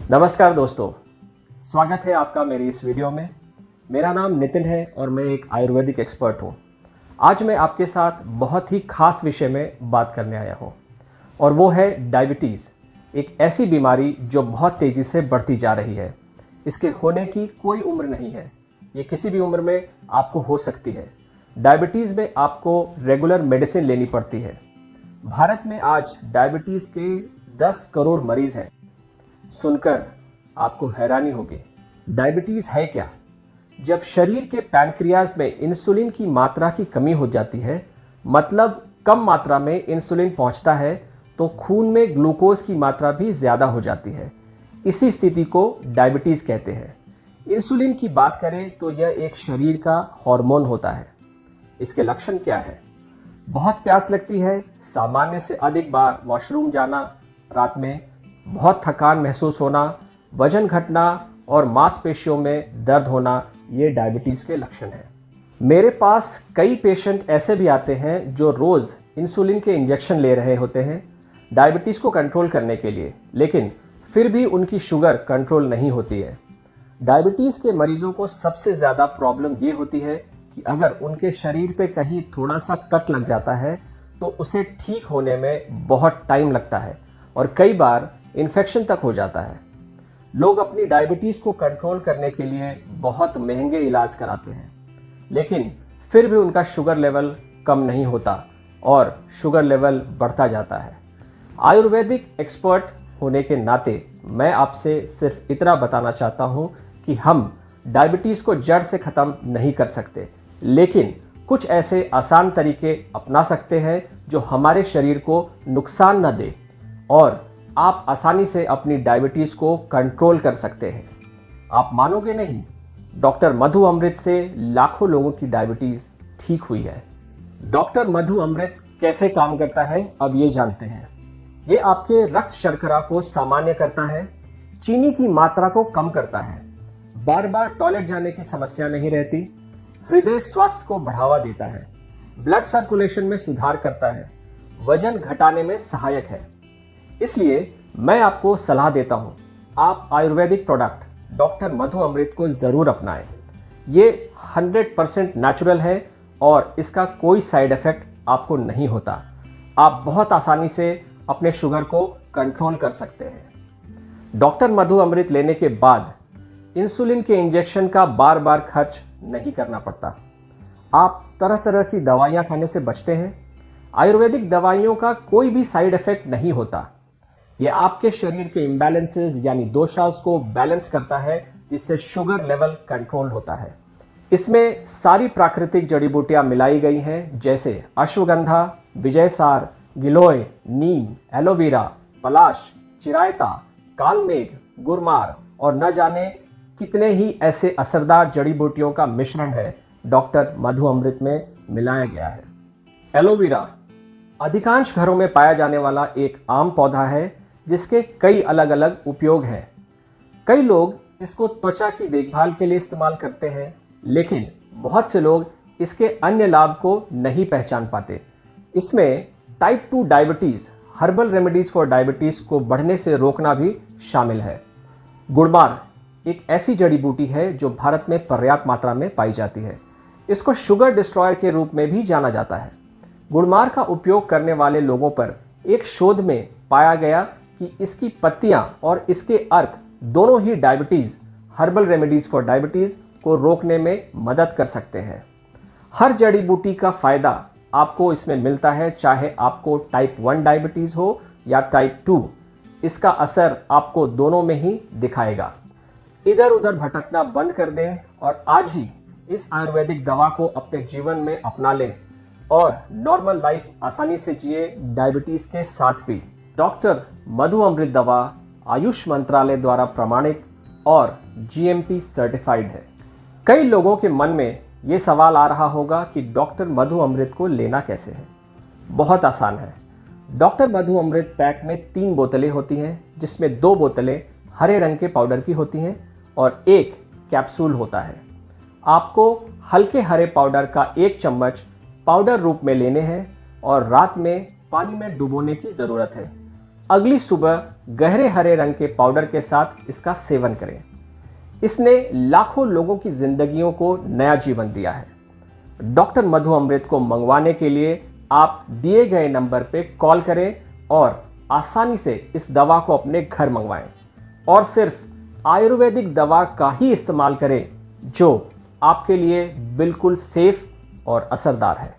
नमस्कार दोस्तों, स्वागत है आपका मेरी इस वीडियो में। मेरा नाम नितिन है और मैं एक आयुर्वेदिक एक्सपर्ट हूँ। आज मैं आपके साथ बहुत ही खास विषय में बात करने आया हूँ और वो है डायबिटीज़, एक ऐसी बीमारी जो बहुत तेज़ी से बढ़ती जा रही है। इसके होने की कोई उम्र नहीं है, ये किसी भी उम्र में आपको हो सकती है। डायबिटीज़ में आपको रेगुलर मेडिसिन लेनी पड़ती है। भारत में आज डायबिटीज़ के 10 करोड़ मरीज़ हैं। सुनकर आपको हैरानी होगी। डायबिटीज है क्या? जब शरीर के पैनक्रियाज में इंसुलिन की मात्रा की कमी हो जाती है, मतलब कम मात्रा में इंसुलिन पहुंचता है, तो खून में ग्लूकोज की मात्रा भी ज्यादा हो जाती है। इसी स्थिति को डायबिटीज कहते हैं। इंसुलिन की बात करें तो यह एक शरीर का हार्मोन होता है। इसके लक्षण क्या है? बहुत प्यास लगती है, सामान्य से अधिक बार वॉशरूम जाना, रात में बहुत थकान महसूस होना, वजन घटना और मांसपेशियों में दर्द होना, ये डायबिटीज़ के लक्षण हैं। मेरे पास कई पेशेंट ऐसे भी आते हैं जो रोज़ इंसुलिन के इंजेक्शन ले रहे होते हैं डायबिटीज़ को कंट्रोल करने के लिए, लेकिन फिर भी उनकी शुगर कंट्रोल नहीं होती है। डायबिटीज़ के मरीजों को सबसे ज़्यादा प्रॉब्लम ये होती है कि अगर उनके शरीर पे कहीं थोड़ा सा कट लग जाता है तो उसे ठीक होने में बहुत टाइम लगता है और कई बार इन्फेक्शन तक हो जाता है। लोग अपनी डायबिटीज़ को कंट्रोल करने के लिए बहुत महंगे इलाज कराते हैं, लेकिन फिर भी उनका शुगर लेवल कम नहीं होता और शुगर लेवल बढ़ता जाता है। आयुर्वेदिक एक्सपर्ट होने के नाते मैं आपसे सिर्फ इतना बताना चाहता हूं कि हम डायबिटीज़ को जड़ से ख़त्म नहीं कर सकते, लेकिन कुछ ऐसे आसान तरीके अपना सकते हैं जो हमारे शरीर को नुकसान न दे और आप आसानी से अपनी डायबिटीज़ को कंट्रोल कर सकते हैं। आप मानोगे नहीं, डॉक्टर मधु अमृत से लाखों लोगों की डायबिटीज़ ठीक हुई है। डॉक्टर मधु अमृत कैसे काम करता है, अब ये जानते हैं। ये आपके रक्त शर्करा को सामान्य करता है, चीनी की मात्रा को कम करता है, बार बार टॉयलेट जाने की समस्या नहीं रहती, हृदय स्वास्थ्य को बढ़ावा देता है, ब्लड सर्कुलेशन में सुधार करता है, वजन घटाने में सहायक है। इसलिए मैं आपको सलाह देता हूं, आप आयुर्वेदिक प्रोडक्ट डॉक्टर मधु अमृत को जरूर अपनाएं। ये 100% नेचुरल है और इसका कोई साइड इफेक्ट आपको नहीं होता। आप बहुत आसानी से अपने शुगर को कंट्रोल कर सकते हैं। डॉक्टर मधु अमृत लेने के बाद इंसुलिन के इंजेक्शन का बार बार खर्च नहीं करना पड़ता। आप तरह तरह की दवाइयां खाने से बचते हैं। आयुर्वेदिक दवाइयों का कोई भी साइड इफेक्ट नहीं होता। यह आपके शरीर के इम्बैलेंसेस यानी दोषास को बैलेंस करता है, जिससे शुगर लेवल कंट्रोल होता है। इसमें सारी प्राकृतिक जड़ी बूटियां मिलाई गई हैं, जैसे अश्वगंधा, विजयसार, गिलोय, नीम, एलोवेरा, पलाश, चिरायता, कालमेघ, गुरमार और न जाने कितने ही ऐसे असरदार जड़ी बूटियों का मिश्रण है डॉक्टर मधु अमृत में मिलाया गया है। एलोवेरा अधिकांश घरों में पाया जाने वाला एक आम पौधा है जिसके कई अलग अलग उपयोग हैं। कई लोग इसको त्वचा की देखभाल के लिए इस्तेमाल करते हैं, लेकिन बहुत से लोग इसके अन्य लाभ को नहीं पहचान पाते। इसमें type 2 diabetes, herbal remedies for diabetes को बढ़ने से रोकना भी शामिल है। गुड़मार एक ऐसी जड़ी बूटी है जो भारत में पर्याप्त मात्रा में पाई जाती है। इसको शुगर डिस्ट्रॉयर के रूप में भी जाना जाता है। गुड़मार का उपयोग करने वाले लोगों पर एक शोध में पाया गया कि इसकी पत्तियां और इसके अर्क दोनों ही diabetes, herbal remedies for diabetes को रोकने में मदद कर सकते हैं। हर जड़ी बूटी का फ़ायदा आपको इसमें मिलता है, चाहे आपको टाइप 1 डायबिटीज़ हो या टाइप 2। इसका असर आपको दोनों में ही दिखाएगा। इधर उधर भटकना बंद कर दें और आज ही इस आयुर्वेदिक दवा को अपने जीवन में अपना लें और नॉर्मल लाइफ आसानी से जिए डायबिटीज़ के साथ भी। डॉक्टर मधु अमृत दवा आयुष मंत्रालय द्वारा प्रमाणित और GMP सर्टिफाइड है। कई लोगों के मन में ये सवाल आ रहा होगा कि डॉक्टर मधु अमृत को लेना कैसे है। बहुत आसान है। डॉक्टर मधु अमृत पैक में 3 बोतलें होती हैं, जिसमें 2 बोतलें हरे रंग के पाउडर की होती हैं और 1 कैप्सूल होता है। आपको हल्के हरे पाउडर का 1 चम्मच पाउडर रूप में लेने हैं और रात में पानी में डुबोने की ज़रूरत है। अगली सुबह गहरे हरे रंग के पाउडर के साथ इसका सेवन करें। इसने लाखों लोगों की जिंदगियों को नया जीवन दिया है। डॉक्टर मधु अमृत को मंगवाने के लिए आप दिए गए नंबर पे कॉल करें और आसानी से इस दवा को अपने घर मंगवाएं और सिर्फ आयुर्वेदिक दवा का ही इस्तेमाल करें जो आपके लिए बिल्कुल सेफ और असरदार है।